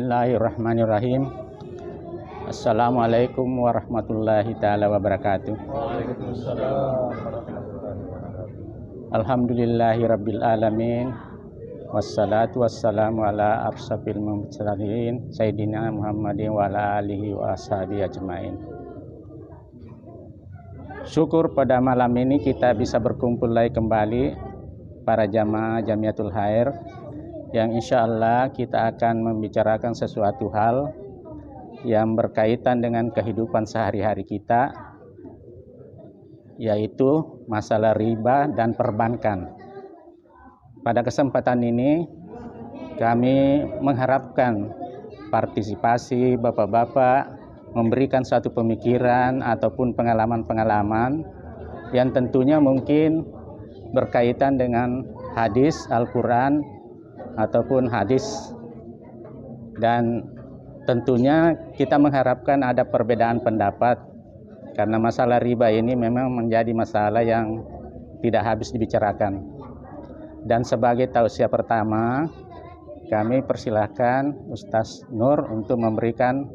Bismillahirrahmanirrahim. Assalamualaikum warahmatullahi ta'ala wabarakatuh. Waalaikumsalam warahmatullahi wabarakatuh. Alhamdulillahi rabbil alamin. Wassalatu wassalamu ala afsafil mursalin Sayyidina Muhammadin wa ala alihi wa ashabihi ajmain. Syukur pada malam ini kita bisa berkumpul lagi kembali para jamaah Jamiatul Khair, yang insya Allah kita akan membicarakan sesuatu hal yang berkaitan dengan kehidupan sehari-hari kita, yaitu masalah riba dan perbankan. Pada kesempatan ini kami mengharapkan partisipasi Bapak-Bapak memberikan satu pemikiran ataupun pengalaman-pengalaman yang tentunya mungkin berkaitan dengan hadis Al-Quran ataupun hadis, dan tentunya kita mengharapkan ada perbedaan pendapat karena masalah riba ini memang menjadi masalah yang tidak habis dibicarakan. Dan sebagai tausiah pertama, kami persilahkan Ustaz Nur untuk memberikan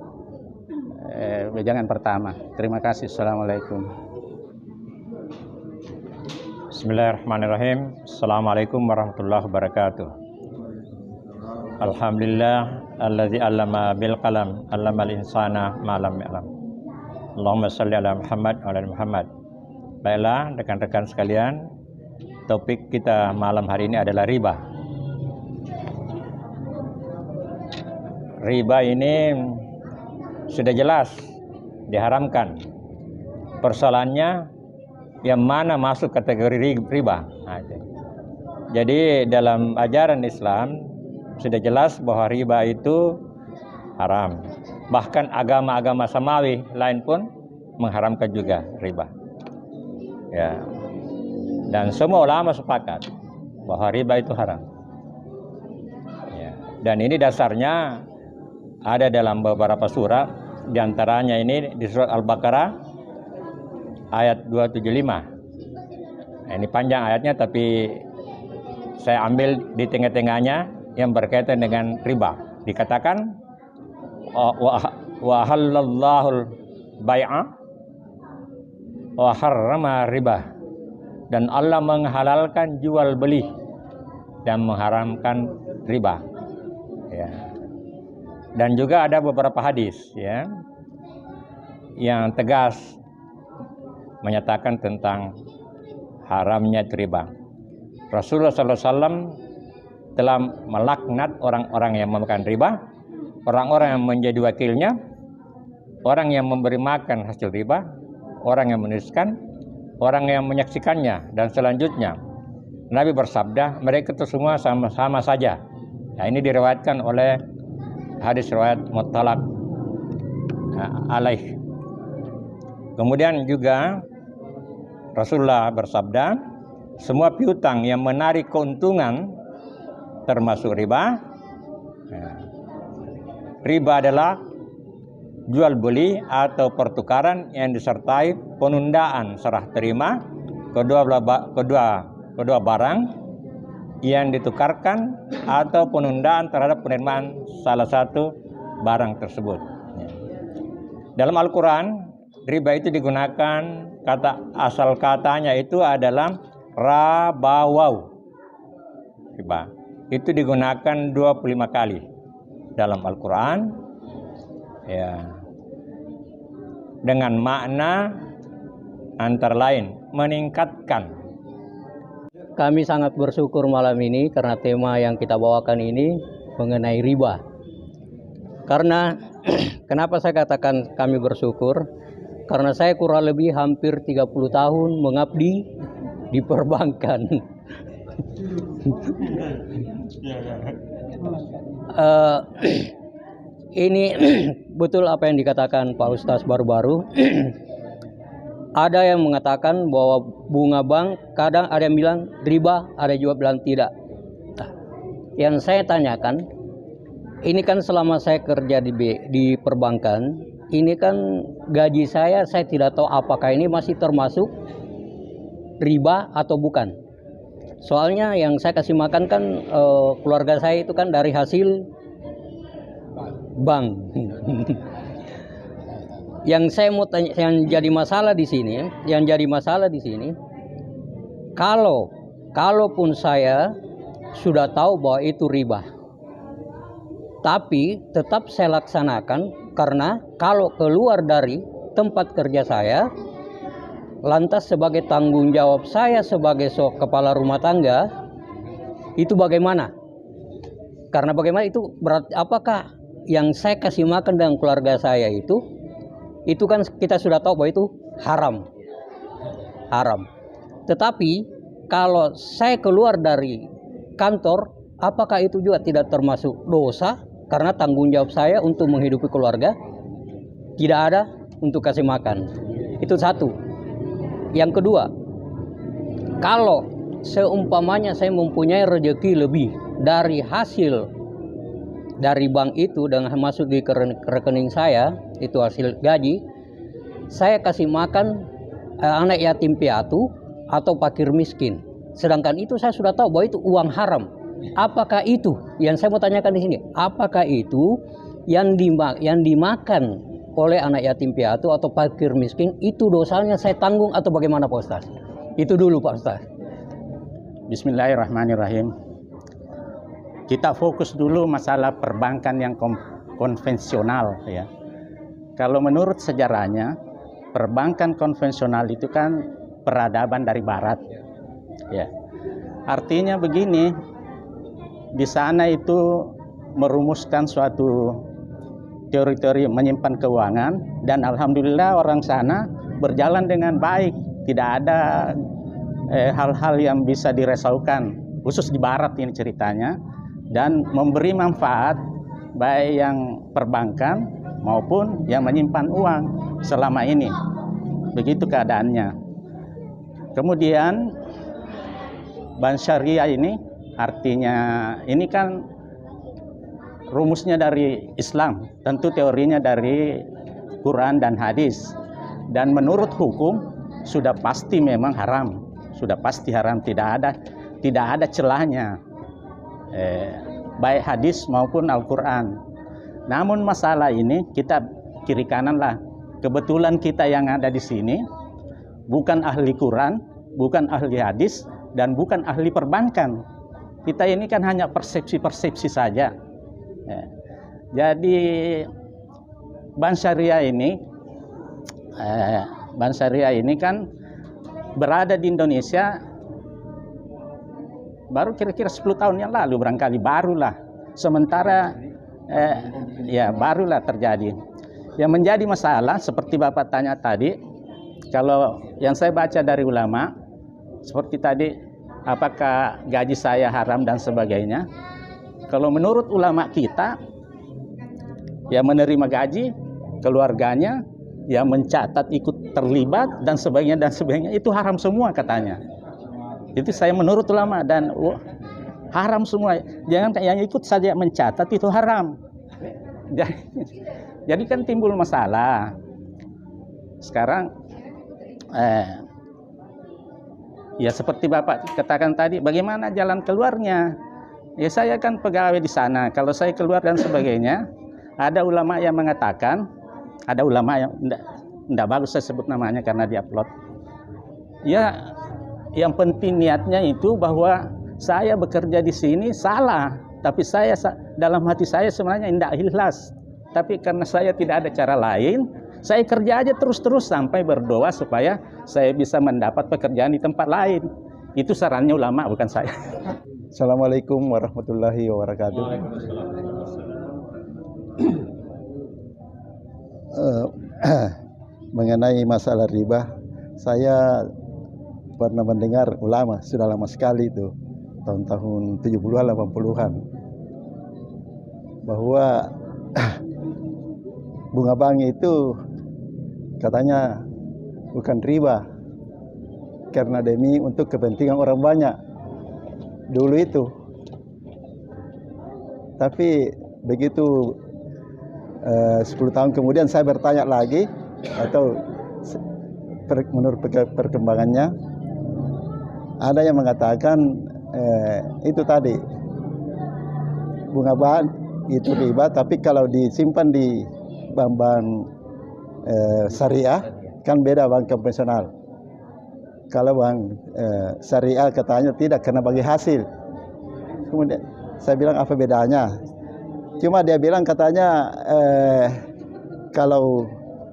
wejangan pertama. Terima kasih. Assalamualaikum. Bismillahirrahmanirrahim. Assalamualaikum warahmatullahi wabarakatuh. Alhamdulillah alladzi 'allama bil qalam 'allamal insana ma lam ya'lam. Allahumma shalli ala Muhammad wa ala Muhammad. Baiklah rekan-rekan sekalian, topik kita malam hari ini adalah riba. Riba ini sudah jelas diharamkan. Persoalannya yang mana masuk kategori riba. Jadi dalam ajaran Islam sudah jelas bahwa riba itu haram. Bahkan agama-agama samawi lain pun mengharamkan juga riba. Ya. Dan semua ulama sepakat bahwa riba itu haram. Ya. Dan ini dasarnya ada dalam beberapa surat, di antaranya ini di surat Al-Baqarah ayat 275. Nah, ini panjang ayatnya tapi saya ambil di tengah-tengahnya yang berkaitan dengan riba. Dikatakan wa halallahu bai'a wa harrama riba, dan Allah menghalalkan jual beli dan mengharamkan riba. Ya. Dan juga ada beberapa hadis ya yang tegas menyatakan tentang haramnya riba. Rasulullah SAW telah melaknat orang-orang yang memakan riba, orang-orang yang menjadi wakilnya, orang yang memberi makan hasil riba, orang yang menuliskan, orang yang menyaksikannya, dan selanjutnya. Nabi bersabda, mereka itu semua sama-sama saja. Nah, ini diriwayatkan oleh hadis riwayat Muttalaq alaih. Kemudian juga Rasulullah bersabda, semua piutang yang menarik keuntungan termasuk riba. Riba adalah jual beli atau pertukaran yang disertai penundaan serah terima kedua barang yang ditukarkan atau penundaan terhadap penerimaan salah satu barang tersebut. Dalam Al-Quran, riba itu digunakan, asal katanya itu adalah rabawau. Riba itu digunakan 25 kali dalam Al-Quran, ya, dengan makna antara lain meningkatkan. Kami sangat bersyukur malam ini karena tema yang kita bawakan ini mengenai riba. Karena kenapa saya katakan kami bersyukur? Karena saya kurang lebih hampir 30 tahun mengabdi di perbankan. Ini betul apa yang dikatakan Pak Ustadz baru-baru. Ada yang mengatakan bahwa bunga bank, kadang ada yang bilang riba, ada juga bilang tidak. Nah, yang saya tanyakan, ini kan selama saya kerja di perbankan, ini kan gaji saya tidak tahu apakah ini masih termasuk riba atau bukan. Soalnya yang saya kasih makan kan keluarga saya itu kan dari hasil bank. Yang saya mau tanya, yang jadi masalah di sini, kalaupun saya sudah tahu bahwa itu riba, tapi tetap saya laksanakan karena kalau keluar dari tempat kerja saya, lantas sebagai tanggung jawab saya sebagai kepala rumah tangga, itu bagaimana? Karena bagaimana itu berarti apakah yang saya kasih makan dengan keluarga saya itu kan kita sudah tahu bahwa itu haram. Tetapi kalau saya keluar dari kantor, apakah itu juga tidak termasuk dosa? Karena tanggung jawab saya untuk menghidupi keluarga tidak ada untuk kasih makan. Itu satu. Yang kedua, kalau seumpamanya saya mempunyai rezeki lebih dari hasil dari bank itu dengan masuk di rekening saya, itu hasil gaji, saya kasih makan anak yatim piatu atau fakir miskin. Sedangkan itu saya sudah tahu bahwa itu uang haram. Apakah itu yang saya mau tanyakan di sini? Apakah itu yang dimakan oleh anak yatim piatu atau fakir miskin itu dosanya saya tanggung atau bagaimana Pak Ustaz? Itu dulu Pak Ustaz. Bismillahirrahmanirrahim. Kita fokus dulu masalah perbankan yang konvensional ya. Kalau menurut sejarahnya, perbankan konvensional itu kan peradaban dari barat. Ya. Artinya begini, di sana itu merumuskan suatu teori-teori menyimpan keuangan dan alhamdulillah orang sana berjalan dengan baik, tidak ada hal-hal yang bisa diresaukan, khusus di barat ini ceritanya, dan memberi manfaat baik yang perbankan maupun yang menyimpan uang selama ini. Begitu keadaannya. Kemudian bank syariah ini artinya ini kan rumusnya dari Islam, tentu teorinya dari Quran dan hadis. Dan menurut hukum sudah pasti memang haram, sudah pasti haram, tidak ada celahnya. Baik hadis maupun Al-Quran. Namun masalah ini kita kiri kanan lah. Kebetulan kita yang ada di sini bukan ahli Quran, bukan ahli hadis, dan bukan ahli perbankan. Kita ini kan hanya persepsi-persepsi saja. Jadi bank syariah ini kan berada di Indonesia baru kira-kira 10 tahun yang lalu, barangkali barulah. Sementara barulah terjadi. Yang menjadi masalah seperti Bapak tanya tadi, kalau yang saya baca dari ulama seperti tadi, apakah gaji saya haram dan sebagainya. Kalau menurut ulama kita, yang menerima gaji, keluarganya, yang mencatat ikut terlibat dan sebagainya itu haram semua katanya. Itu saya menurut ulama dan haram semua. Jangan yang ikut saja mencatat itu haram. Jadi kan timbul masalah. Sekarang ya seperti Bapak katakan tadi, bagaimana jalan keluarnya? Ya saya kan pegawai di sana. Kalau saya keluar dan sebagainya, ada ulama yang mengatakan, ada ulama yang enggak bagus saya sebut namanya karena diupload. Ya, yang penting niatnya itu bahwa saya bekerja di sini salah, tapi saya dalam hati saya sebenarnya tidak ikhlas. Tapi karena saya tidak ada cara lain, saya kerja aja terus-terus sampai berdoa supaya saya bisa mendapat pekerjaan di tempat lain. Itu sarannya ulama, bukan saya. Assalamualaikum warahmatullahi wabarakatuh. Mengenai masalah riba, saya pernah mendengar ulama sudah lama sekali itu, tahun-tahun 70-an 80-an, bahwa bunga bank itu katanya bukan riba karena demi untuk kepentingan orang banyak dulu itu. Tapi begitu 10 tahun kemudian saya bertanya lagi, atau menurut perkembangannya ada yang mengatakan itu tadi bunga bank itu riba, tapi kalau disimpan di bank syariah kan beda bank konvensional. Kalau bank syariah katanya tidak karena bagi hasil. Kemudian saya bilang apa bedanya? Cuma dia bilang katanya kalau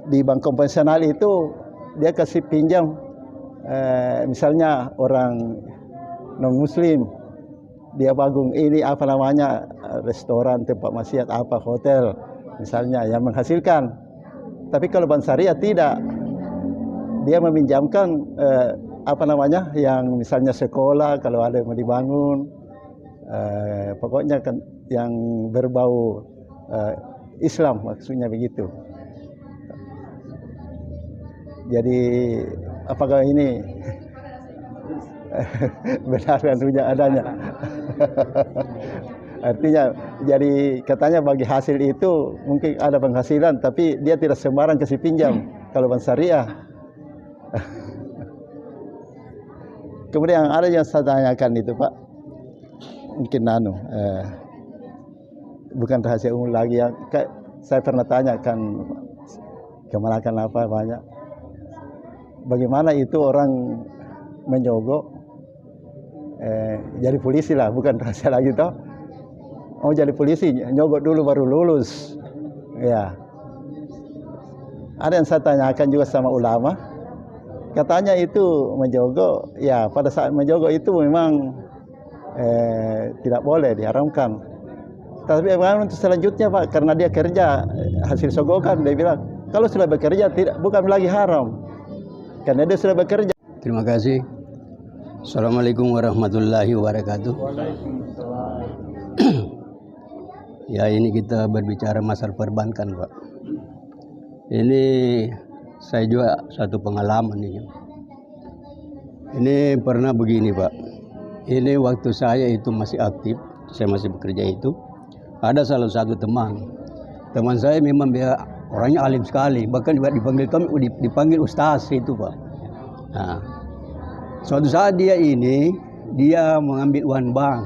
di bank konvensional itu dia kasih pinjam misalnya orang non muslim, dia bangun ini apa namanya restoran, tempat maksiat, apa hotel misalnya yang menghasilkan. Tapi kalau bank syariah tidak, dia meminjamkan apa namanya yang misalnya sekolah kalau ada yang mau dibangun, pokoknya kan yang berbau Islam maksudnya begitu. Jadi apakah ini benar tentunya adanya? Artinya jadi katanya bagi hasil itu mungkin ada penghasilan, tapi dia tidak sembarang kasih pinjam kalau bank syariah. Kemudian ada yang saya tanyakan itu Pak, mungkin bukan rahasia umum lagi yang saya pernah tanyakan kemanakan apa banyak. Bagaimana itu orang menyogok jadi polisi lah, bukan rahasia lagi toh. Oh jadi polisi, nyogok dulu baru lulus. Ya. Ada yang saya tanyakan juga sama ulama, katanya itu menyogok, ya pada saat menyogok itu memang tidak boleh, diharamkan. Tapi bagaimana untuk selanjutnya Pak, karena dia kerja hasil sogokan, dia bilang kalau sudah bekerja bukan lagi haram, karena dia sudah bekerja. Terima kasih. Assalamualaikum warahmatullahi wabarakatuh. Ya, ini kita berbicara masalah perbankan Pak. Ini saya juga satu pengalaman ini. Ini pernah begini Pak. Ini waktu saya itu masih aktif, saya masih bekerja itu, ada salah satu teman saya memang dia orangnya alim sekali, bahkan dipanggil ustaz itu Pak. Nah, suatu saat dia mengambil uang bank.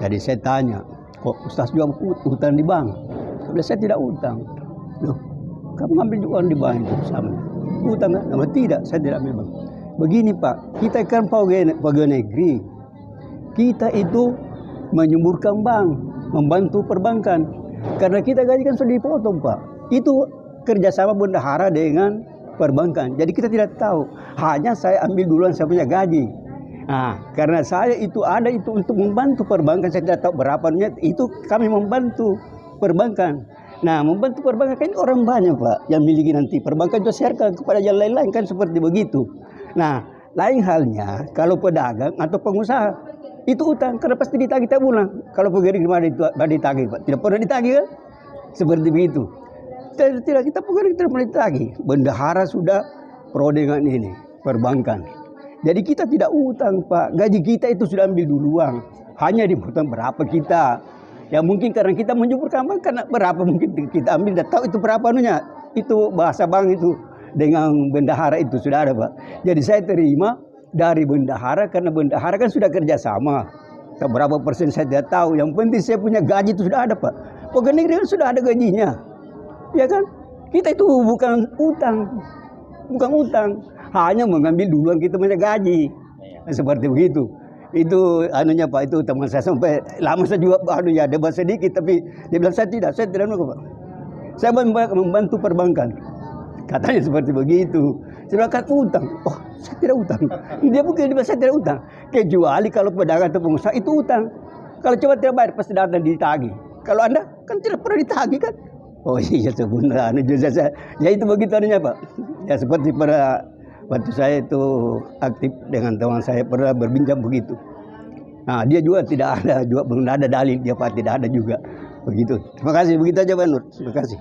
Jadi saya tanya, kok ustaz juga utang di bank? Saya tidak utang. Loh, kamu ngambil uang di bank itu sama? Utang kan? Nah, tidak, saya tidak ambil bank. Begini Pak, kita kan pegawai negeri. Kita itu menyuburkan bank, membantu perbankan. Karena kita gaji kan sudah dipotong Pak. Itu kerjasama bendahara dengan perbankan. Jadi kita tidak tahu. Hanya saya ambil duluan saya punya gaji. Nah, karena saya itu ada itu untuk membantu perbankan. Saya tidak tahu berapanya. Itu kami membantu perbankan. Nah, membantu perbankan kan orang banyak Pak yang miliki nanti. Perbankan juga share kepada yang lain-lain kan seperti begitu. Nah, lain halnya kalau pedagang atau pengusaha. Itu utang, karena pasti ditagih tiap bulan. Kalau pegawai negeri ditagih Pak. Tidak pernah ditagih kan? Seperti begitu. Tidak, kita pegawai tidak pernah ditagih. Bendahara sudah pro dengan ini, perbankan. Jadi kita tidak utang Pak. Gaji kita itu sudah ambil duluan. Hanya dipotong berapa kita. Ya mungkin karena kita menyuburkan bank, karena berapa mungkin kita ambil. Tidak tahu itu berapa anunya. Itu bahasa bank itu dengan bendahara itu sudah ada Pak. Jadi saya terima dari bendahara, karena bendahara kan sudah kerjasama. Berapa persen saya tidak tahu. Yang penting saya punya gaji itu sudah ada Pak. Pegawai negeri kan sudah ada gajinya. Ya kan? Kita itu bukan utang. Hanya mengambil duluan kita punya gaji. Seperti begitu. Itu anunya Pak, itu teman saya sampai lama saya juga debat sedikit, tapi dia bilang saya tidak mau Pak. Saya membantu perbankan. Katanya seperti begitu. Saya bilang kan utang. Oh, saya tidak utang. Dia mungkin saya tidak utang. Kecuali kalau pedagang atau pengusaha itu utang. Kalau coba tidak bayar pasti datang ditagih. Kalau Anda kan tidak pernah ditagih kan? Oh iya sebenarnya. Ya itu begitu anunya Pak. Ya seperti pada waktu saya itu aktif dengan teman saya pernah berbincang begitu. Nah dia juga belum ada dalil dia Pak, tidak ada juga begitu. Terima kasih, begitu aja Pak Nur. Terima kasih.